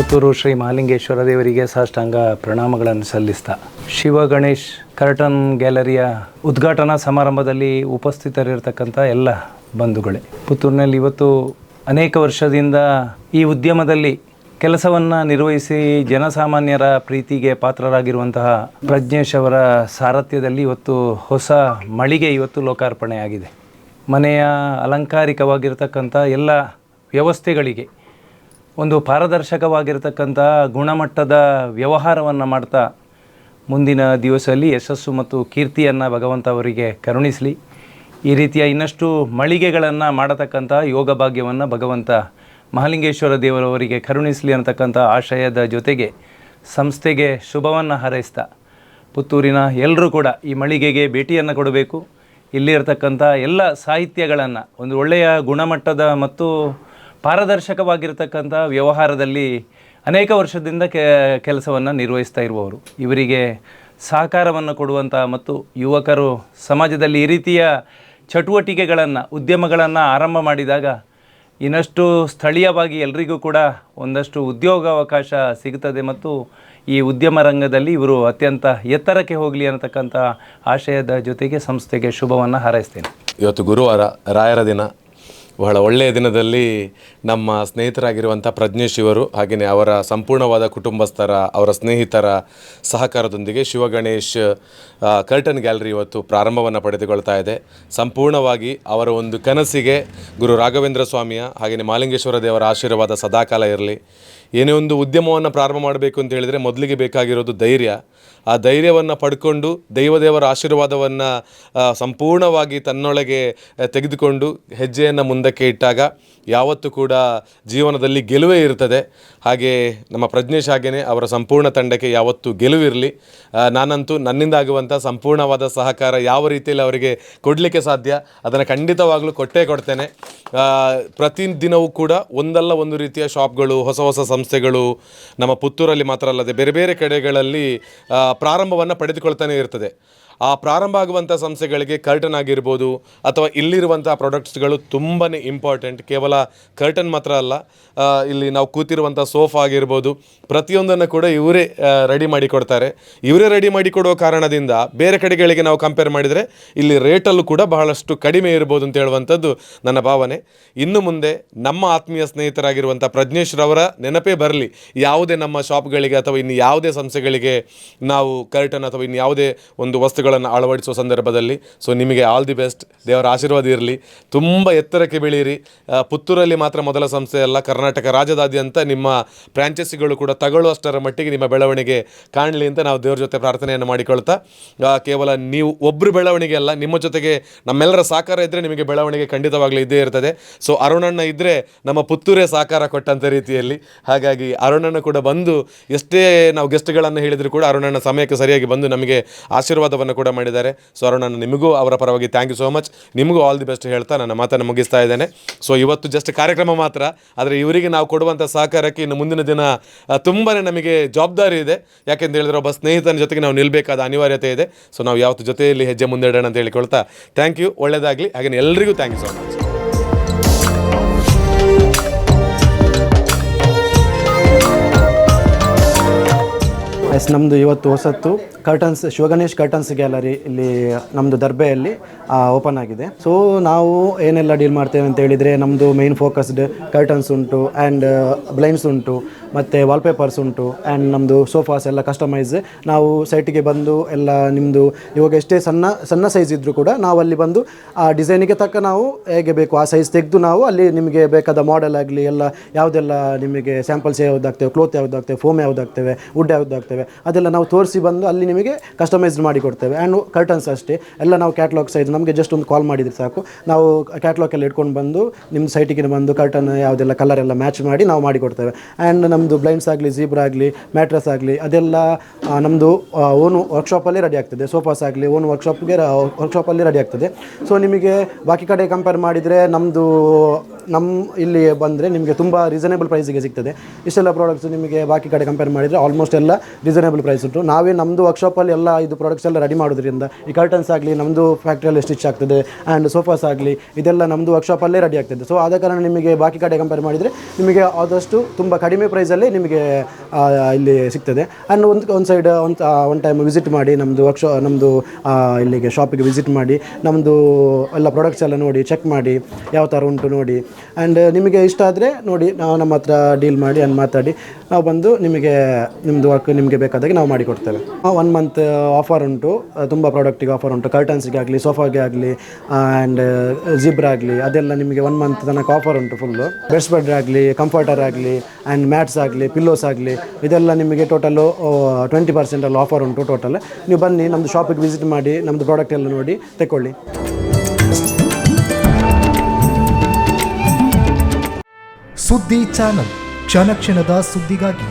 ಪುತ್ತೂರು ಶ್ರೀ ಮಹಾಲಿಂಗೇಶ್ವರ ದೇವರಿಗೆ ಸಾಷ್ಟಾಂಗ ಪ್ರಣಾಮಗಳನ್ನು ಸಲ್ಲಿಸ್ತಾ ಶಿವ ಗಣೇಶ್ ಕರ್ಟನ್ ಗ್ಯಾಲರಿಯ ಉದ್ಘಾಟನಾ ಸಮಾರಂಭದಲ್ಲಿ ಉಪಸ್ಥಿತರಿರ್ತಕ್ಕಂಥ ಎಲ್ಲ ಬಂಧುಗಳೇ, ಪುತ್ತೂರಿನಲ್ಲಿ ಇವತ್ತು ಅನೇಕ ವರ್ಷದಿಂದ ಈ ಉದ್ಯಮದಲ್ಲಿ ಕೆಲಸವನ್ನು ನಿರ್ವಹಿಸಿ ಜನಸಾಮಾನ್ಯರ ಪ್ರೀತಿಗೆ ಪಾತ್ರರಾಗಿರುವಂತಹ ಪ್ರಜ್ಞೇಶ್ ಅವರ ಸಾರಥ್ಯದಲ್ಲಿ ಇವತ್ತು ಹೊಸ ಮಳಿಗೆ ಇವತ್ತು ಲೋಕಾರ್ಪಣೆಯಾಗಿದೆ. ಮನೆಯ ಅಲಂಕಾರಿಕವಾಗಿರ್ತಕ್ಕಂಥ ಎಲ್ಲ ವ್ಯವಸ್ಥೆಗಳಿಗೆ ಒಂದು ಪಾರದರ್ಶಕವಾಗಿರ್ತಕ್ಕಂಥ ಗುಣಮಟ್ಟದ ವ್ಯವಹಾರವನ್ನು ಮಾಡ್ತಾ ಮುಂದಿನ ದಿವಸದಲ್ಲಿ ಯಶಸ್ಸು ಮತ್ತು ಕೀರ್ತಿಯನ್ನು ಭಗವಂತ ಅವರಿಗೆ ಕರುಣಿಸಲಿ. ಈ ರೀತಿಯ ಇನ್ನಷ್ಟು ಮಳಿಗೆಗಳನ್ನು ಮಾಡತಕ್ಕಂಥ ಯೋಗ ಭಾಗ್ಯವನ್ನು ಭಗವಂತ ಮಹಾಲಿಂಗೇಶ್ವರ ದೇವರವರಿಗೆ ಕರುಣಿಸಲಿ ಅನ್ನತಕ್ಕಂಥ ಆಶಯದ ಜೊತೆಗೆ ಸಂಸ್ಥೆಗೆ ಶುಭವನ್ನು ಹಾರೈಸ್ತಾ ಪುತ್ತೂರಿನ ಎಲ್ಲರೂ ಕೂಡ ಈ ಮಳಿಗೆಗೆ ಭೇಟಿಯನ್ನು ಕೊಡಬೇಕು. ಇಲ್ಲಿರ್ತಕ್ಕಂಥ ಎಲ್ಲ ಸಾಹಿತ್ಯಗಳನ್ನು ಒಂದು ಒಳ್ಳೆಯ ಗುಣಮಟ್ಟದ ಮತ್ತು ಪಾರದರ್ಶಕವಾಗಿರ್ತಕ್ಕಂಥ ವ್ಯವಹಾರದಲ್ಲಿ ಅನೇಕ ವರ್ಷದಿಂದ ಕೆಲಸವನ್ನು ನಿರ್ವಹಿಸ್ತಾ ಇರುವವರು, ಇವರಿಗೆ ಸಹಕಾರವನ್ನು ಕೊಡುವಂಥ ಮತ್ತು ಯುವಕರು ಸಮಾಜದಲ್ಲಿ ಈ ರೀತಿಯ ಚಟುವಟಿಕೆಗಳನ್ನು ಉದ್ಯಮಗಳನ್ನು ಆರಂಭ ಮಾಡಿದಾಗ ಇನ್ನಷ್ಟು ಸ್ಥಳೀಯವಾಗಿ ಎಲ್ರಿಗೂ ಕೂಡ ಒಂದಷ್ಟು ಉದ್ಯೋಗಾವಕಾಶ ಸಿಗುತ್ತದೆ ಮತ್ತು ಈ ಉದ್ಯಮ ರಂಗದಲ್ಲಿ ಇವರು ಅತ್ಯಂತ ಎತ್ತರಕ್ಕೆ ಹೋಗಲಿ ಅನ್ನತಕ್ಕಂಥ ಆಶಯದ ಜೊತೆಗೆ ಸಂಸ್ಥೆಗೆ ಶುಭವನ್ನು ಹಾರೈಸ್ತೇನೆ. ಇವತ್ತು ಗುರುವಾರ, ರಾಯರ ದಿನ, ಬಹಳ ಒಳ್ಳೆಯ ದಿನದಲ್ಲಿ ನಮ್ಮ ಸ್ನೇಹಿತರಾಗಿರುವಂಥ ಪ್ರಜ್ಞೇಶ್ ಇವರು ಹಾಗೆಯೇ ಅವರ ಸಂಪೂರ್ಣವಾದ ಕುಟುಂಬಸ್ಥರ, ಅವರ ಸ್ನೇಹಿತರ ಸಹಕಾರದೊಂದಿಗೆ ಶಿವಗಣೇಶ್ ಕರ್ಟನ್ ಗ್ಯಾಲರಿ ಇವತ್ತು ಪ್ರಾರಂಭವನ್ನು ಪಡೆದುಕೊಳ್ತಾ ಇದೆ. ಸಂಪೂರ್ಣವಾಗಿ ಅವರ ಒಂದು ಕನಸಿಗೆ ಗುರು ರಾಘವೇಂದ್ರ ಸ್ವಾಮಿಯ ಹಾಗೆಯೇ ಮಹಾಲಿಂಗೇಶ್ವರ ದೇವರ ಆಶೀರ್ವಾದ ಸದಾಕಾಲ ಇರಲಿ. ಏನೇ ಒಂದು ಉದ್ಯಮವನ್ನು ಪ್ರಾರಂಭ ಮಾಡಬೇಕು ಅಂತ ಹೇಳಿದರೆ ಮೊದಲಿಗೆ ಬೇಕಾಗಿರೋದು ಧೈರ್ಯ. ಆ ಧೈರ್ಯವನ್ನು ಪಡ್ಕೊಂಡು ದೇವದೇವರ ಆಶೀರ್ವಾದವನ್ನು ಸಂಪೂರ್ಣವಾಗಿ ತನ್ನೊಳಗೆ ತೆಗೆದುಕೊಂಡು ಹೆಜ್ಜೆಯನ್ನು ಮುಂದಕ್ಕೆ ಇಟ್ಟಾಗ ಯಾವತ್ತೂ ಕೂಡ ಜೀವನದಲ್ಲಿ ಗೆಲುವೇ ಇರ್ತದೆ. ಹಾಗೆ ನಮ್ಮ ಪ್ರಜ್ಞೇಶ್ ಹಾಗೆಯೇ ಅವರ ಸಂಪೂರ್ಣ ತಂಡಕ್ಕೆ ಯಾವತ್ತೂ ಗೆಲುವಿರಲಿ. ನಾನಂತೂ ನನ್ನಿಂದ ಆಗುವಂಥ ಸಂಪೂರ್ಣವಾದ ಸಹಕಾರ ಯಾವ ರೀತಿಯಲ್ಲಿ ಅವರಿಗೆ ಕೊಡಲಿಕ್ಕೆ ಸಾಧ್ಯ ಅದನ್ನು ಖಂಡಿತವಾಗಲೂ ಕೊಡ್ತೇನೆ. ಪ್ರತಿದಿನವೂ ಕೂಡ ಒಂದಲ್ಲ ಒಂದು ರೀತಿಯ ಶಾಪ್ಗಳು, ಹೊಸ ಹೊಸ ಸಂಸ್ಥೆಗಳು ನಮ್ಮ ಪುತ್ತೂರಲ್ಲಿ ಮಾತ್ರ ಅಲ್ಲದೆ ಬೇರೆ ಬೇರೆ ಕಡೆಗಳಲ್ಲಿ ಪ್ರಾರಂಭವನ್ನು ಪಡೆದುಕೊಳ್ತಾನೆ ಇರ್ತದೆ. ಆ ಪ್ರಾರಂಭ ಆಗುವಂಥ ಸಂಸ್ಥೆಗಳಿಗೆ ಕರ್ಟನ್ ಆಗಿರ್ಬೋದು ಅಥವಾ ಇಲ್ಲಿರುವಂಥ ಪ್ರಾಡಕ್ಟ್ಸ್ಗಳು ತುಂಬಾ ಇಂಪಾರ್ಟೆಂಟ್. ಕೇವಲ ಕರ್ಟನ್ ಮಾತ್ರ ಅಲ್ಲ, ಇಲ್ಲಿ ನಾವು ಕೂತಿರುವಂಥ ಸೋಫಾ ಆಗಿರ್ಬೋದು ಪ್ರತಿಯೊಂದನ್ನು ಕೂಡ ಇವರೇ ರೆಡಿ ಮಾಡಿ ಕೊಡ್ತಾರೆ. ಇವರೇ ರೆಡಿ ಮಾಡಿ ಕೊಡುವ ಕಾರಣದಿಂದ ಬೇರೆ ಕಡೆಗಳಿಗೆ ನಾವು ಕಂಪೇರ್ ಮಾಡಿದರೆ ಇಲ್ಲಿ ರೇಟಲ್ಲೂ ಕೂಡ ಬಹಳಷ್ಟು ಕಡಿಮೆ ಇರ್ಬೋದು ಅಂತ ಹೇಳುವಂಥದ್ದು ನನ್ನ ಭಾವನೆ. ಇನ್ನು ಮುಂದೆ ನಮ್ಮ ಆತ್ಮೀಯ ಸ್ನೇಹಿತರಾಗಿರುವಂಥ ಪ್ರಜ್ಞೇಶ್ರವರ ನೆನಪೇ ಬರಲಿ ಯಾವುದೇ ನಮ್ಮ ಶಾಪ್ಗಳಿಗೆ ಅಥವಾ ಇನ್ನು ಯಾವುದೇ ಸಂಸ್ಥೆಗಳಿಗೆ ನಾವು ಕರ್ಟನ್ ಅಥವಾ ಇನ್ನು ಯಾವುದೇ ಒಂದು ವಸ್ತುಗಳನ್ನು ಅಳವಡಿಸುವ ಸಂದರ್ಭದಲ್ಲಿ. ಸೊ ನಿಮಗೆ ಆಲ್ ದಿ ಬೆಸ್ಟ್, ದೇವರ ಆಶೀರ್ವಾದ ಇರಲಿ, ತುಂಬ ಎತ್ತರಕ್ಕೆ ಬೆಳೀರಿ. ಪುತ್ತೂರಲ್ಲಿ ಮಾತ್ರ ಮೊದಲ ಸಂಸ್ಥೆ ಅಲ್ಲ, ಕರ್ನಾಟಕ ರಾಜ್ಯದಾದ್ಯಂತ ನಿಮ್ಮ ಫ್ರಾಂಚೈಸಿಗಳು ಕೂಡ ತಗೊಳ್ಳುವಷ್ಟರ ಮಟ್ಟಿಗೆ ನಿಮ್ಮ ಬೆಳವಣಿಗೆ ಕಾಣಲಿ ಅಂತ ನಾವು ದೇವರ ಜೊತೆ ಪ್ರಾರ್ಥನೆಯನ್ನು ಮಾಡಿಕೊಳ್ತಾ, ಕೇವಲ ನೀವು ಒಬ್ಬರು ಬೆಳವಣಿಗೆ ಅಲ್ಲ, ನಿಮ್ಮ ಜೊತೆಗೆ ನಮ್ಮೆಲ್ಲರ ಸಹಕಾರ ಇದ್ದರೆ ನಿಮಗೆ ಬೆಳವಣಿಗೆ ಖಂಡಿತವಾಗ್ಲೂ ಇದ್ದೇ ಇರ್ತದೆ. ಸೊ ಅರುಣಣ್ಣ ಇದ್ದರೆ ನಮ್ಮ ಪುತ್ತೂರೇ ಸಹಕಾರ ಕೊಟ್ಟಂಥ ರೀತಿಯಲ್ಲಿ. ಹಾಗಾಗಿ ಅರುಣಣ್ಣ ಕೂಡ ಬಂದು ಎಷ್ಟೇ ನಾವು ಗೆಸ್ಟ್ಗಳನ್ನು ಹೇಳಿದರೂ ಕೂಡ ಅರುಣಣ್ಣ ಸಮಯಕ್ಕೆ ಸರಿಯಾಗಿ ಬಂದು ನಮಗೆ ಆಶೀರ್ವಾದವನ್ನು ಕೂಡ ಮಾಡಿದ್ದಾರೆ. ಸೊ ಅರುಣಣ್ಣ, ನಿಮಗೂ ಅವರ ಪರವಾಗಿ ಥ್ಯಾಂಕ್ ಯು ಸೋ ಮಚ್. ನಿಮಗೂ ಆಲ್ ದಿ ಬೆಸ್ಟ್ ಹೇಳ್ತಾ ನನ್ನ ಮಾತನ್ನು ಮುಗಿಸ್ತಾ ಇದ್ದೇನೆ. ಸೊ ಇವತ್ತು ಜಸ್ಟ್ ಕಾರ್ಯಕ್ರಮ ಮಾತ್ರ, ಆದರೆ ಇವರಿಗೆ ನಾವು ಕೊಡುವಂಥ ಸಹಕಾರಕ್ಕೆ ಇನ್ನು ಮುಂದಿನ ದಿನ ತುಂಬಾ ನಮಗೆ ಜವಾಬ್ದಾರಿ ಇದೆ. ಯಾಕೆಂತ ಹೇಳಿದ್ರೆ ಒಬ್ಬ ಸ್ನೇಹಿತನ ಜೊತೆಗೆ ನಾವು ನಿಲ್ಲಬೇಕಾದ ಅನಿವಾರ್ಯತೆ ಇದೆ. ಸೊ ನಾವು ಯಾವತ್ತು ಜೊತೆಯಲ್ಲಿ ಹೆಜ್ಜೆ ಮುಂದೆ ಇಡೋಣ ಅಂತ ಹೇಳಿಕೊಳ್ತಾ ಥ್ಯಾಂಕ್ ಯು, ಒಳ್ಳೆಯದಾಗಲಿ. ಹಾಗೆ ಎಲ್ಲರಿಗೂ ಥ್ಯಾಂಕ್ ಯು ಸೋ ಮಚ್. ನಮ್ಮದು ಇವತ್ತು ಹೊಸತ್ತು ಕರ್ಟನ್ಸ್ ಶಿವಗಣೇಶ್ ಕರ್ಟನ್ಸ್ ಗ್ಯಾಲರಿ ಇಲ್ಲಿ ನಮ್ಮದು ದರ್ಬೆಯಲ್ಲಿ ಓಪನ್ ಆಗಿದೆ. ಸೊ ನಾವು ಏನೆಲ್ಲ ಡೀಲ್ ಮಾಡ್ತೇವೆ ಅಂತ ಹೇಳಿದರೆ ನಮ್ಮದು ಮೇನ್ ಫೋಕಸ್ಡ್ ಕರ್ಟನ್ಸ್ ಉಂಟು ಆ್ಯಂಡ್ ಬ್ಲೈಂಡ್ಸ್ ಉಂಟು ಮತ್ತು ವಾಲ್ಪೇಪರ್ಸ್ ಉಂಟು ಆ್ಯಂಡ್ ನಮ್ಮದು ಸೋಫಾಸ್ ಎಲ್ಲ ಕಸ್ಟಮೈಸ್. ನಾವು ಸೈಟಿಗೆ ಬಂದು ಎಲ್ಲ ನಿಮ್ಮದು ಇವಾಗ ಎಷ್ಟೇ ಸಣ್ಣ ಸೈಜ್ ಇದ್ದರೂ ಕೂಡ ನಾವು ಅಲ್ಲಿ ಬಂದು ಆ ಡಿಸೈನಿಗೆ ತಕ್ಕ ನಾವು ಹೇಗೆ ಬೇಕು ಆ ಸೈಜ್ ತೆಗೆದು ನಾವು ಅಲ್ಲಿ ನಿಮಗೆ ಬೇಕಾದ ಮಾಡೆಲ್ ಆಗಲಿ ಎಲ್ಲ ಯಾವುದೆಲ್ಲ ನಿಮಗೆ ಸ್ಯಾಂಪಲ್ಸ್ ಯಾವುದಾಗ್ತೇವೆ, ಕ್ಲೋತ್ ಯಾವುದಾಗ್ತೇವೆ, ಫೋಮ್ ಯಾವುದಾಗ್ತೇವೆ, ವುಡ್ ಯಾವುದಾಗ್ತೇವೆ ಅದೆಲ್ಲ ನಾವು ತೋರಿಸಿ ಬಂದು ಅಲ್ಲಿ ನಿಮಗೆ ಕಸ್ಟಮೈಸ್ಡ್ ಮಾಡಿ ಕೊಡ್ತೇವೆ. ಆ್ಯಂಡ್ ಕರ್ಟನ್ಸ್ ಅಷ್ಟೇ ಎಲ್ಲ ನಾವು ಕ್ಯಾಟ್ಲಾಗ್ ಸೈಜ್ ನಮಗೆ ಜಸ್ಟ್ ಒಂದು ಕಾಲ್ ಮಾಡಿದರೆ ಸಾಕು, ನಾವು ಕ್ಯಾಟ್ಲಾಗ್ ಎಲ್ಲ ಇಟ್ಕೊಂಡು ಬಂದು ನಿಮ್ಮ ಸೈಟಿಗೆ ಬಂದು ಕರ್ಟನ್ ಯಾವುದೆಲ್ಲ ಕಲರ್ ಎಲ್ಲ ಮ್ಯಾಚ್ ಮಾಡಿ ನಾವು ಮಾಡಿಕೊಡ್ತೇವೆ. ಆ್ಯಂಡ್ ನಮ್ಮದು ಬ್ಲೈಂಡ್ಸ್ ಆಗಲಿ, ಜೀಬ್ರಾ ಆಗಲಿ, ಮ್ಯಾಟ್ರಸ್ ಆಗಲಿ ಅದೆಲ್ಲ ನಮ್ಮದು ಓನ್ ವರ್ಕ್ಶಾಪಲ್ಲಿ ರೆಡಿ ಆಗ್ತದೆ. ಸೋಫಾಸ್ ಆಗಲಿ ಓನ್ ವರ್ಕ್ಶಾಪಲ್ಲಿ ರೆಡಿ ಆಗ್ತದೆ. ಸೊ ನಿಮಗೆ ಬಾಕಿ ಕಡೆ ಕಂಪೇರ್ ಮಾಡಿದರೆ ನಮ್ಮದು ನಮ್ಮ ಇಲ್ಲಿ ಬಂದರೆ ನಿಮಗೆ ತುಂಬ ರೀಸನೇಬಲ್ ಪ್ರೈಸಿಗೆ ಸಿಗ್ತದೆ. ಇಷ್ಟೆಲ್ಲ ಪ್ರಾಡಕ್ಟ್ಸ್ ನಿಮಗೆ ಬಾಕಿ ಕಡೆ ಕಂಪೇರ್ ಮಾಡಿದರೆ ಆಲ್ಮೋಸ್ಟ್ ಎಲ್ಲ ರೀಸನೇಬಲ್ ಪ್ರೈಸ್ ಉಂಟು. ನಾವೇ ನಮ್ಮದು ವರ್ಕ್ಶಾಪಲ್ಲಿ ಎಲ್ಲ ಇದು ಪ್ರಾಡಕ್ಟ್ಸ್ ಎಲ್ಲ ರೆಡಿ ಮಾಡೋದ್ರಿಂದ ಈ ಕರ್ಟನ್ಸ್ ಆಗಲಿ ನಮ್ಮದು ಫ್ಯಾಕ್ಟ್ರಿಯಲ್ಲಿ ಸ್ಟಿಚ್ ಆಗ್ತದೆ, ಆ್ಯಂಡ್ ಸೋಫಾಸ್ ಆಗಲಿ ಇದೆಲ್ಲ ನಮ್ಮದು ವರ್ಕ್ಶಾಪಲ್ಲೇ ರೆಡಿ ಆಗ್ತದೆ. ಸೊ ಆದ ಕಾರಣ ನಿಮಗೆ ಬಾಕಿ ಕಡೆ ಕಂಪೇರ್ ಮಾಡಿದರೆ ನಿಮಗೆ ಆದಷ್ಟು ತುಂಬ ಕಡಿಮೆ ಪ್ರೈಸಲ್ಲೇ ನಿಮಗೆ ಇಲ್ಲಿ ಸಿಗ್ತದೆ. ಆ್ಯಂಡ್ ಒಂದು ಸೈಡ್ ಒಂದು ಟೈಮ್ ವಿಸಿಟ್ ಮಾಡಿ ನಮ್ಮದು ನಮ್ಮದು ಇಲ್ಲಿಗೆ ಶಾಪಿಗೆ ವಿಸಿಟ್ ಮಾಡಿ ನಮ್ಮದು ಎಲ್ಲ ಪ್ರಾಡಕ್ಟ್ಸ್ ಎಲ್ಲ ನೋಡಿ ಚೆಕ್ ಮಾಡಿ ಯಾವ ಥರ ಉಂಟು ನೋಡಿ. ಆ್ಯಂಡ್ ನಿಮಗೆ ಇಷ್ಟ ಆದರೆ ನೋಡಿ ನಾವು ನಮ್ಮ ಹತ್ರ ಡೀಲ್ ಮಾಡಿ ಆ್ಯಂಡ್ ಮಾತಾಡಿ ನಾವು ಬಂದು ನಿಮಗೆ ನಿಮ್ಮದು ವರ್ಕ್ ನಿಮಗೆ ಬೇಕಾದಾಗೆ ನಾವು ಮಾಡಿಕೊಡ್ತೇವೆ. 1 ಮಂತ್ ಆಫರ್ ಉಂಟು, ತುಂಬ ಪ್ರಾಡಕ್ಟಿಗೆ ಆಫರ್ ಉಂಟು. ಕರ್ಟನ್ಸ್ಗೆ ಆಗಲಿ, ಸೋಫಾಗೆ ಆಗಲಿ, ಆ್ಯಂಡ್ ಜಿಬ್ರಾ ಆಗಲಿ ಅದೆಲ್ಲ ನಿಮಗೆ 1 ಮಂತ್ ತನಕ ಆಫರ್ ಉಂಟು. ಫುಲ್ಲು ಬೆಡ್ ಸ್ಪ್ರೆಡ್ ಆಗಲಿ, ಕಂಫರ್ಟರ್ ಆಗಲಿ, ಆ್ಯಂಡ್ ಮ್ಯಾಟ್ಸ್ ಆಗಲಿ, ಪಿಲ್ಲೋಸ್ ಆಗಲಿ ಇದೆಲ್ಲ ನಿಮಗೆ ಟೋಟಲು 20% ಆಫರ್ ಉಂಟು ಟೋಟಲ್. ನೀವು ಬನ್ನಿ ನಮ್ಮದು ಶಾಪಿಗೆ ವಿಸಿಟ್ ಮಾಡಿ ನಮ್ಮದು ಪ್ರಾಡಕ್ಟ್ ಎಲ್ಲ ನೋಡಿ ತಗೊಳ್ಳಿ. ಸುದ್ದಿ ಚಾನಲ್, ಕ್ಷಣ ಕ್ಷಣದ ಸುದ್ದಿಗಾಗಿ.